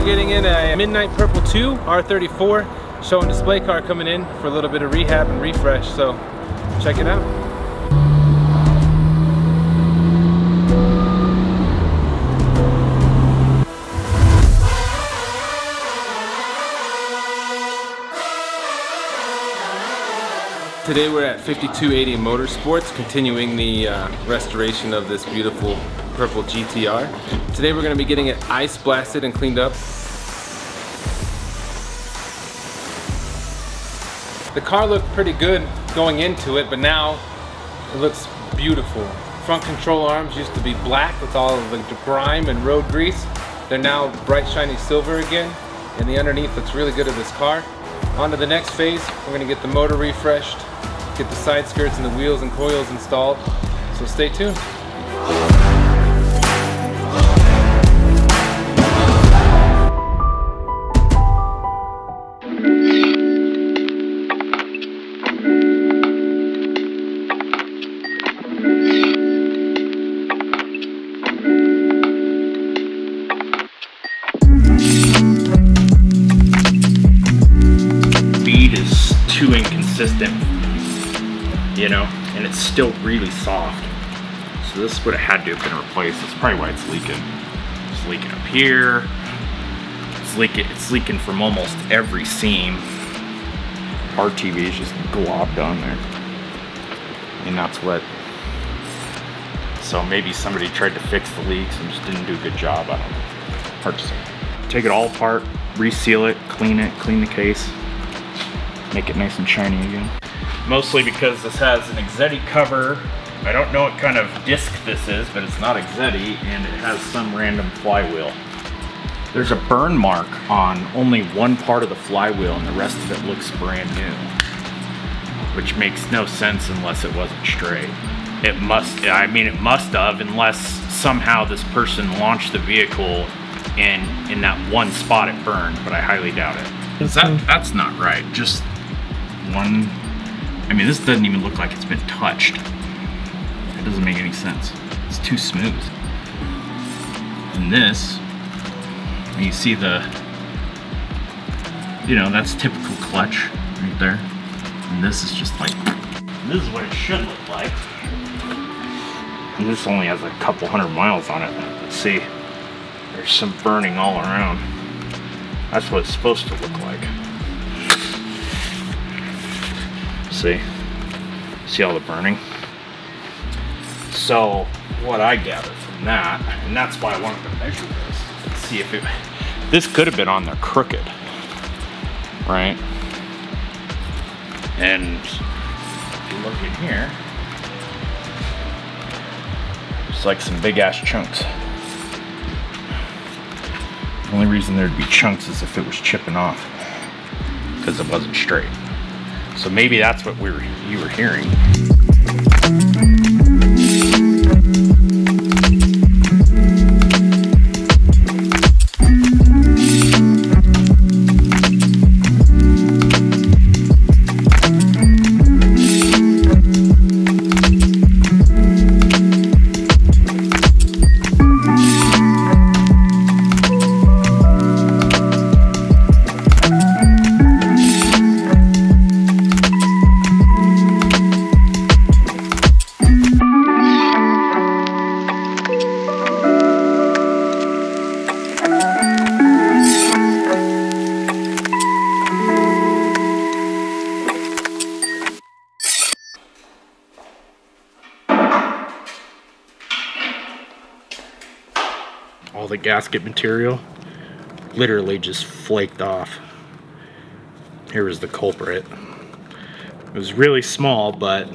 we're getting in a Midnight Purple 2 R34 show and display car coming in for a little bit of rehab and refresh, so check it out. Today we're at 5280 Motorsports, continuing the restoration of this beautiful purple GTR. Today we're going to be getting it ice blasted and cleaned up. The car looked pretty good going into it, but now it looks beautiful. Front control arms used to be black with all of the grime and road grease. They're now bright shiny silver again, and the underneath looks really good of this car. On to the next phase, we're going to get the motor refreshed, get the side skirts and the wheels and coils installed, so stay tuned. Speed is too inconsistent, you know, and it's still really soft. So this would have had to have been replaced. That's probably why it's leaking. It's leaking up here. It's leaking from almost every seam. RTV is just globbed on there, and that's what. So maybe somebody tried to fix the leaks and just didn't do a good job. I don't know. Hard to say. Take it all apart, reseal it, clean the case, make it nice and shiny again. Mostly because this has an Exetti cover. I don't know what kind of disc this is, but it's not Exetti, and it has some random flywheel. There's a burn mark on only one part of the flywheel, and the rest of it looks brand new, which makes no sense unless it wasn't straight. It must have, unless somehow this person launched the vehicle and in that one spot it burned, but I highly doubt it. That's not right. Just one. I mean, this doesn't even look like it's been touched. It doesn't make any sense. It's too smooth. And this, you see the, you know, that's typical clutch right there. And this is just like, this is what it should look like. And this only has a couple 100 miles on it. Let's see, there's some burning all around. That's what it's supposed to look like. See all the burning? So what I gathered from that, and that's why I wanted to measure this, see if this could have been on there crooked, right? And if you look in here, it's like some big ass chunks. The only reason there'd be chunks is if it was chipping off, because it wasn't straight. So maybe that's what you were hearing. All the gasket material literally just flaked off. Here was the culprit. It was really small, but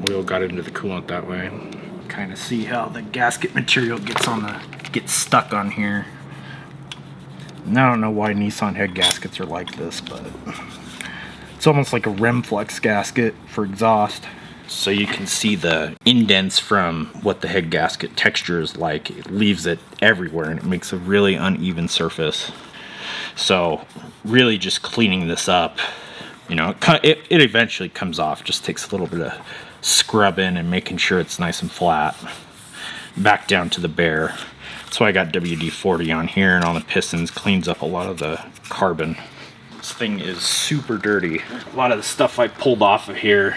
oil got into the coolant that way. Kind of see how the gasket material gets stuck on here. And I don't know why Nissan head gaskets are like this, but it's almost like a Remflex gasket for exhaust. So you can see the indents from what the head gasket texture is like. It leaves it everywhere and it makes a really uneven surface. So really just cleaning this up, you know, it eventually comes off. Just takes a little bit of scrubbing and making sure it's nice and flat. Back down to the bare. That's why I got WD-40 on here and on the pistons. Cleans up a lot of the carbon. This thing is super dirty. A lot of the stuff I pulled off of here,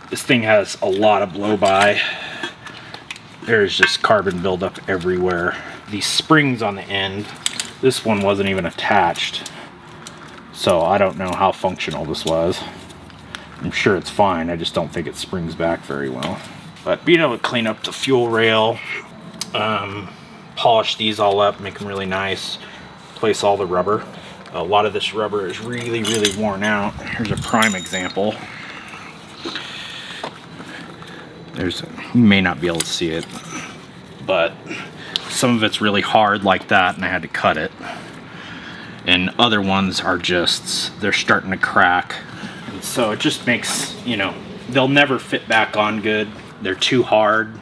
this thing has a lot of blow-by. There's just carbon buildup everywhere. These springs on the end, this one wasn't even attached. So I don't know how functional this was. I'm sure it's fine, I just don't think it springs back very well. But being able to clean up the fuel rail, polish these all up, make them really nice, place all the rubber. A lot of this rubber is really, really worn out. Here's a prime example. You may not be able to see it, but some of it's really hard like that, and I had to cut it. And other ones are just, they're starting to crack. And so it just makes, you know, they'll never fit back on good. They're too hard.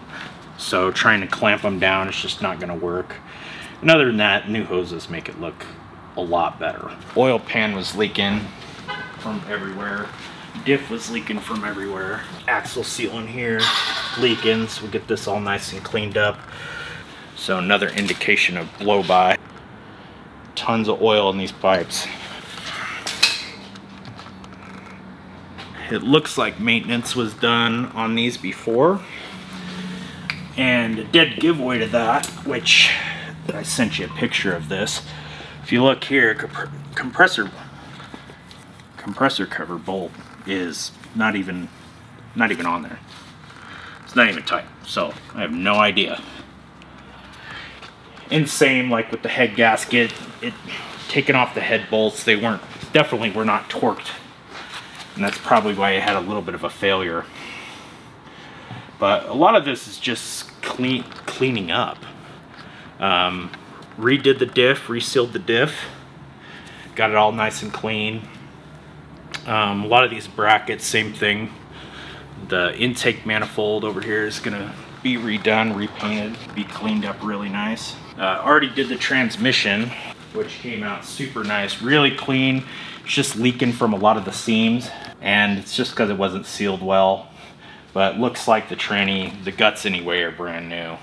So trying to clamp them down, it's just not gonna work. And other than that, new hoses make it look a lot better. Oil pan was leaking from everywhere. Diff was leaking from everywhere. Axle seal in here, leaking, so we'll get this all nice and cleaned up. So another indication of blow-by. Tons of oil in these pipes. It looks like maintenance was done on these before. And a dead giveaway to that, which I sent you a picture of this. If you look here, compressor cover bolt is not even on there. It's not even tight, so I have no idea. And same like with the head gasket, it taking off the head bolts, they definitely were not torqued, and that's probably why it had a little bit of a failure. But a lot of this is just cleaning up. Redid the diff, resealed the diff, got it all nice and clean. A lot of these brackets, same thing. The intake manifold over here is gonna be redone, repainted, be cleaned up really nice. Already did the transmission, which came out super nice, really clean. It's just leaking from a lot of the seams, and it's just because it wasn't sealed well. But it looks like the tranny, the guts anyway, are brand new.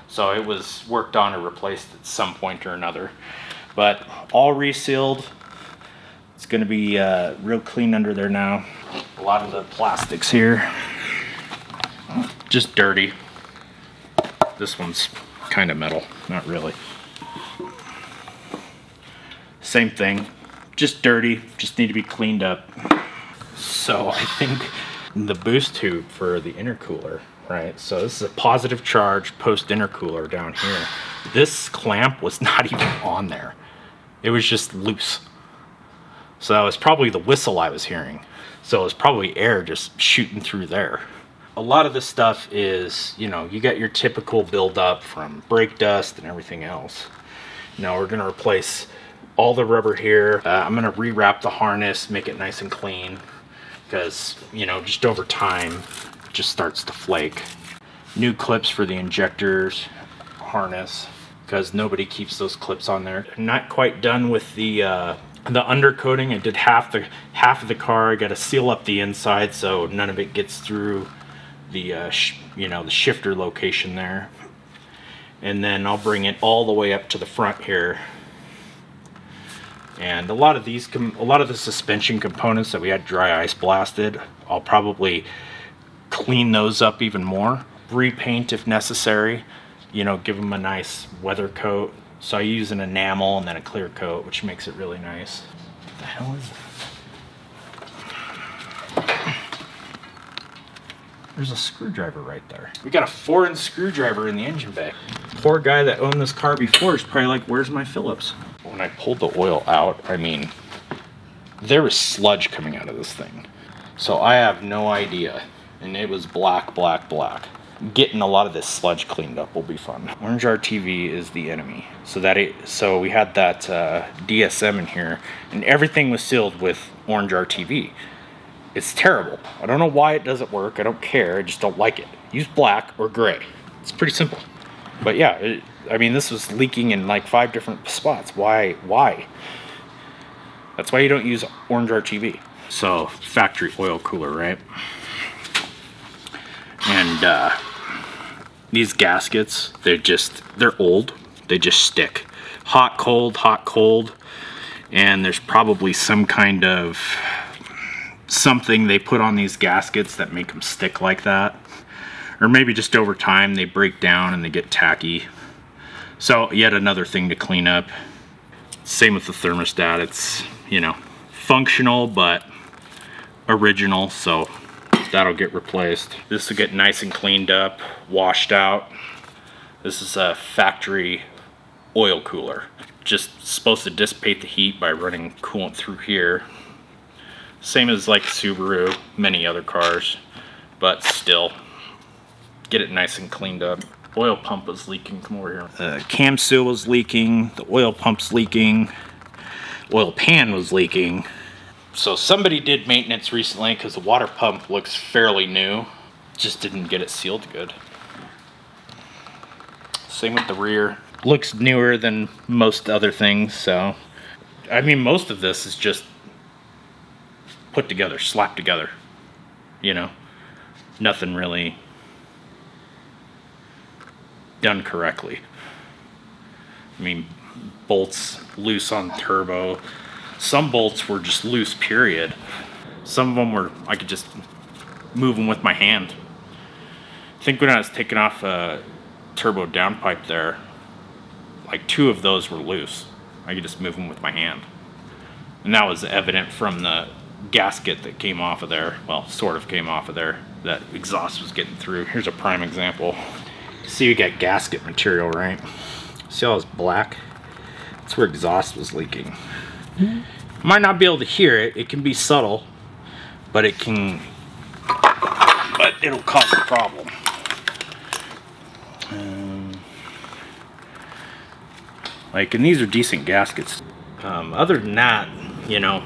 So it was worked on or replaced at some point or another. But all resealed. It's going to be real clean under there now. A lot of the plastics here, just dirty. This one's kind of metal, not really. Same thing, just dirty, just need to be cleaned up. So I think the boost tube for the intercooler, right? So this is a positive charge post intercooler down here. This clamp was not even on there. It was just loose. So that was probably the whistle I was hearing. So it was probably air just shooting through there. A lot of this stuff is, you know, you got your typical buildup from brake dust and everything else. Now we're gonna replace all the rubber here. I'm gonna rewrap the harness, make it nice and clean, because, you know, just over time, it just starts to flake. New clips for the injectors, harness, because nobody keeps those clips on there. I'm not quite done with the undercoating. I did half of the car. I got to seal up the inside so none of it gets through the you know, the shifter location there. And then I'll bring it all the way up to the front here. And a lot of the suspension components that we had dry ice blasted, I'll probably clean those up even more, repaint if necessary, you know, give them a nice weather coat. So I use an enamel and then a clear coat, which makes it really nice. What the hell is that? There's a screwdriver right there. We got a 4-inch screwdriver in the engine bay. Poor guy that owned this car before is probably like, where's my Phillips? When I pulled the oil out, I mean, there was sludge coming out of this thing. So I have no idea. And it was black, black, black. Getting a lot of this sludge cleaned up will be fun. Orange RTV is the enemy. So we had that DSM in here, and everything was sealed with orange RTV. It's terrible. I don't know why it doesn't work. I don't care. I just don't like it. Use black or gray. It's pretty simple. But yeah, I mean, this was leaking in like 5 different spots. Why? That's why you don't use orange RTV. So factory oil cooler, right? And these gaskets, they're old. They just stick. Hot, cold. And there's probably some kind of something they put on these gaskets that make them stick like that. Or maybe just over time they break down and they get tacky. So yet another thing to clean up. Same with the thermostat. It's, you know, functional but original, so that'll get replaced. This will get nice and cleaned up, washed out. This is a factory oil cooler. Just supposed to dissipate the heat by running coolant through here. Same as like Subaru, many other cars, but still get it nice and cleaned up. Oil pump was leaking. Come over here. The cam seal was leaking. The oil pump's leaking. Oil pan was leaking. So somebody did maintenance recently because the water pump looks fairly new. Just didn't get it sealed good. Same with the rear. Looks newer than most other things, so I mean most of this is just put together, slapped together, you know, nothing really done correctly. I mean, bolts loose on turbo. Some bolts were just loose, period. Some of them were, I could just move them with my hand. I think when I was taking off a turbo downpipe there, like 2 of those were loose. I could just move them with my hand. And that was evident from the gasket that came off of there. Well, sort of came off of there. That exhaust was getting through. Here's a prime example. See, you got gasket material, right? See all this black? That's where exhaust was leaking. Might not be able to hear it. It can be subtle, but it'll cause a problem. Like, and these are decent gaskets. Other than that, you know,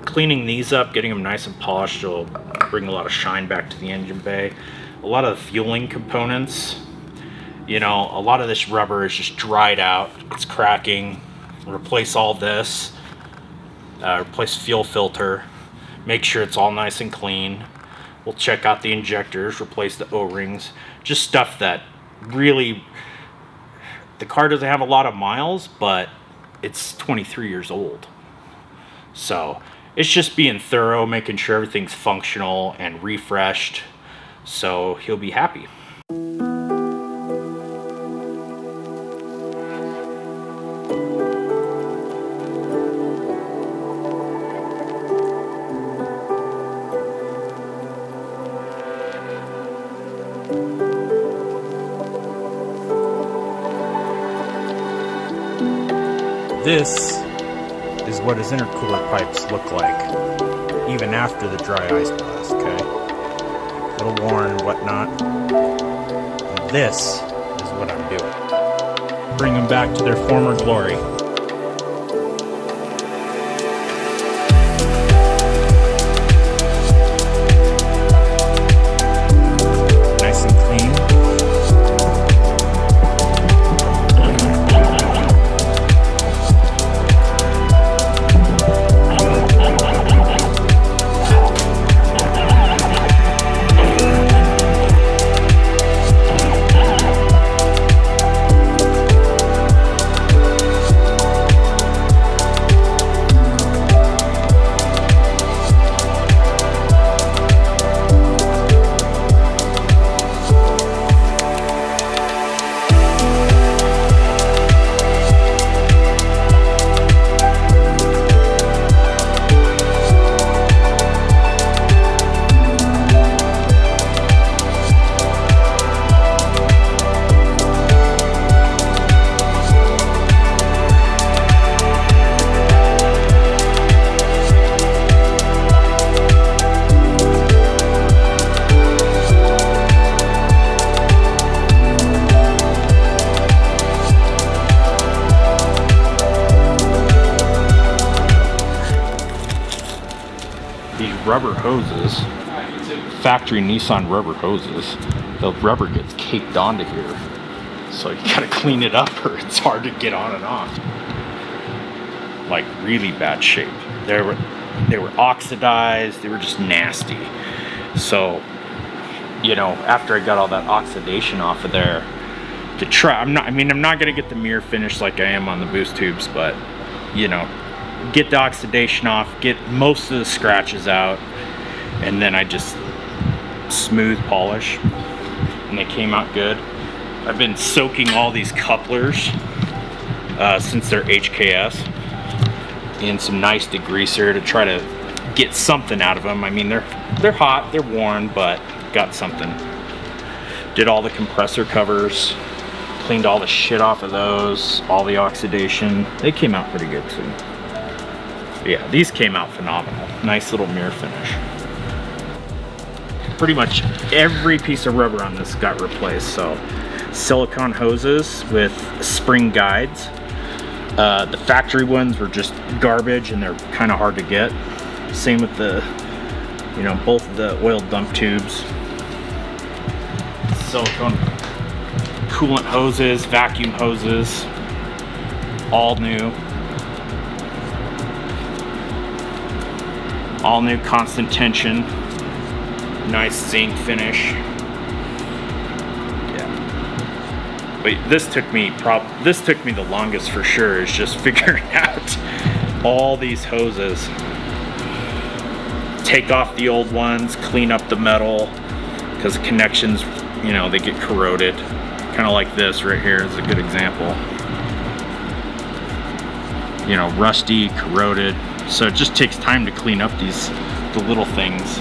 cleaning these up, getting them nice and polished will bring a lot of shine back to the engine bay. A lot of the fueling components, you know, a lot of this rubber is just dried out. It's cracking. Replace all this. Replace fuel filter. Make sure it's all nice and clean. We'll check out the injectors, replace the O-rings. Just stuff that really... The car doesn't have a lot of miles, but it's 23 years old. So it's just being thorough, making sure everything's functional and refreshed. So he'll be happy. This is what his intercooler pipes look like, even after the dry ice blast, okay? A little worn and whatnot. And this is what I'm doing. Bring them back to their former glory. Nice and clean. Rubber hoses, factory Nissan rubber hoses, the rubber gets caked onto here, so you gotta clean it up or it's hard to get on and off. Like really bad shape. They were oxidized, they were just nasty. So you know, after I got all that oxidation off of there, to try, I'm not gonna get the mirror finish like I am on the boost tubes, but you know, get the oxidation off, get most of the scratches out, and then I just smooth polish, and they came out good. I've been soaking all these couplers since they're HKS in some nice degreaser to try to get something out of them. I mean, they're hot, they're worn, but got something. Did all the compressor covers, cleaned all the shit off of those, all the oxidation. They came out pretty good too. But yeah, these came out phenomenal. Nice little mirror finish. Pretty much every piece of rubber on this got replaced. So silicone hoses with spring guides. The factory ones were just garbage and they're kind of hard to get. Same with the, you know, both of the oil dump tubes. Silicone coolant hoses, vacuum hoses, all new. All new constant tension. Nice zinc finish. Yeah. But this took me the longest for sure, is just figuring out all these hoses. Take off the old ones, clean up the metal, because the connections, you know, they get corroded. Kind of like this right here is a good example. You know, rusty, corroded. So it just takes time to clean up the little things.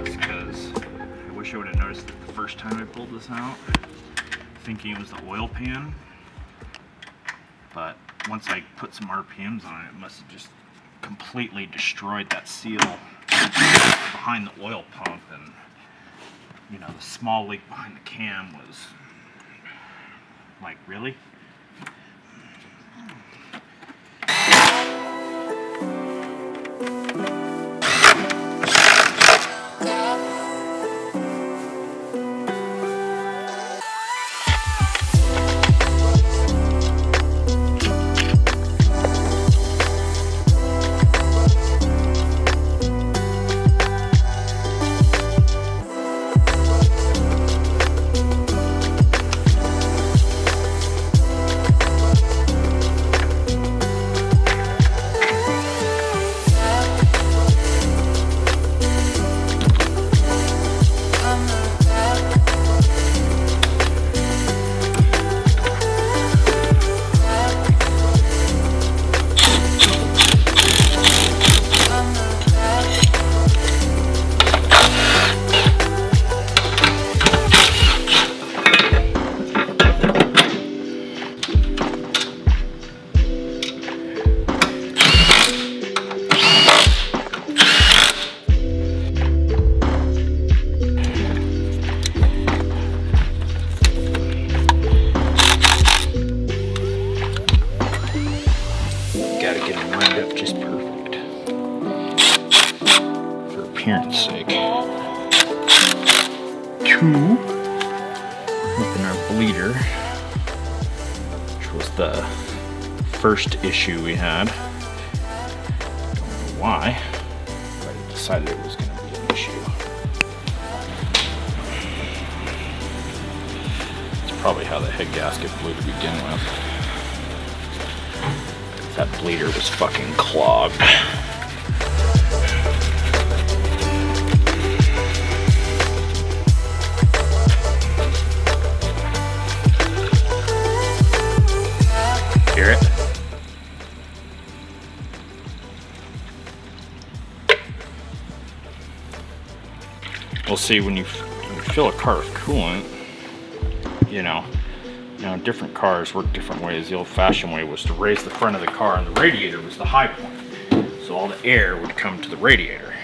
Because I wish I would have noticed it the first time I pulled this out, thinking it was the oil pan. But once I put some RPMs on it, it must have just completely destroyed that seal behind the oil pump, and you know, the small leak behind the cam was like, really? bleeder, which was the first issue we had. Don't know why, but I decided it was going to be an issue. It's probably how the head gasket blew to begin with. That bleeder was fucking clogged. Hear it? We'll see when you fill a car with coolant, you know, different cars work different ways. The old-fashioned way was to raise the front of the car, and the radiator was the high point. So all the air would come to the radiator.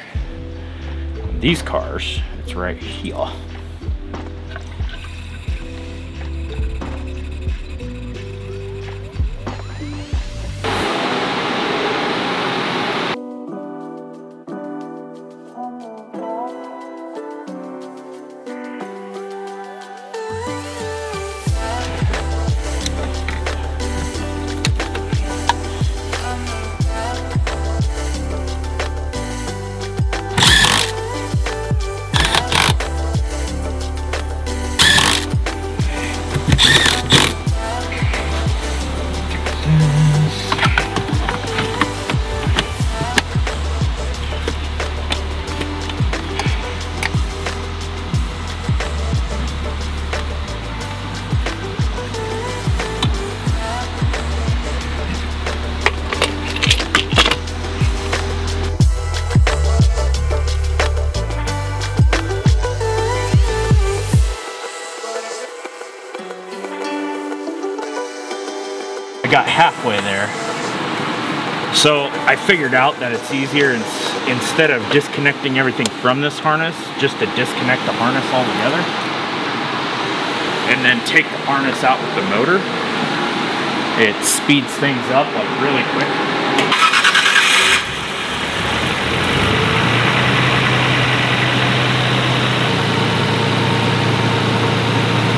In these cars, it's right here. Got halfway there, so I figured out that it's easier instead of disconnecting everything from this harness, just to disconnect the harness altogether and then take the harness out with the motor. It speeds things up like really quick.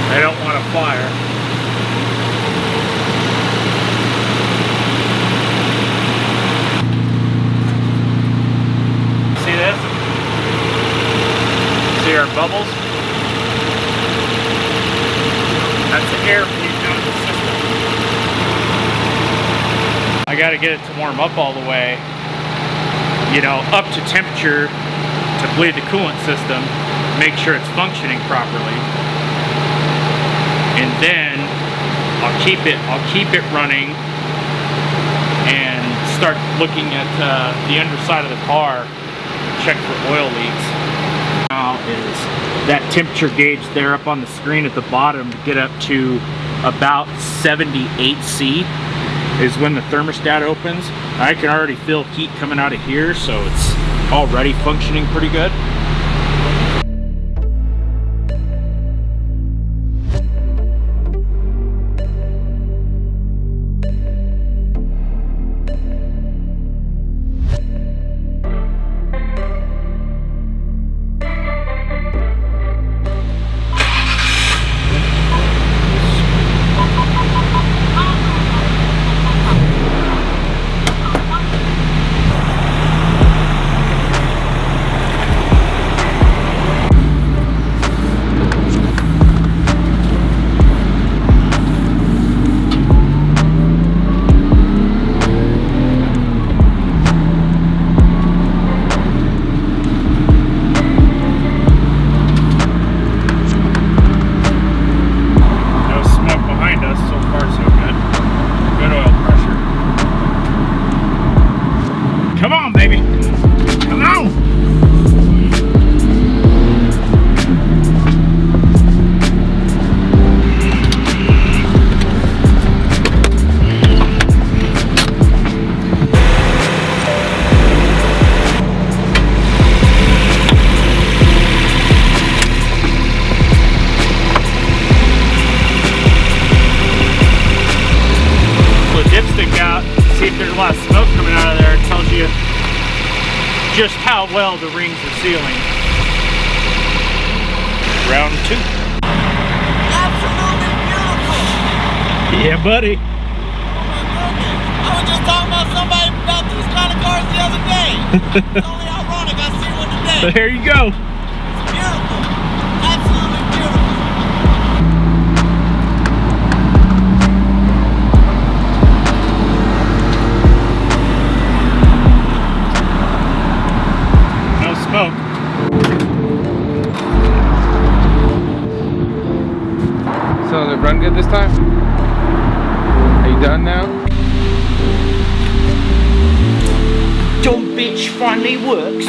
I don't want to fire. See our bubbles? That's the air feed down the system. I gotta get it to warm up all the way, you know, up to temperature to bleed the coolant system, make sure it's functioning properly. And then I'll keep it running and start looking at the underside of the car, check for oil leaks. Now is that temperature gauge there up on the screen at the bottom to get up to about 78°C is when the thermostat opens. I can already feel heat coming out of here, so it's already functioning pretty good. Just how well the rings are sealing. Round 2. Absolutely. Yeah, buddy. Oh my goodness. I was just talking about somebody about these kind of cars the other day. It's only ironic I see one today. There you go. It's beautiful. Absolutely beautiful. No smoke. So did it run good this time? Are you done now? Dumb bitch finally works.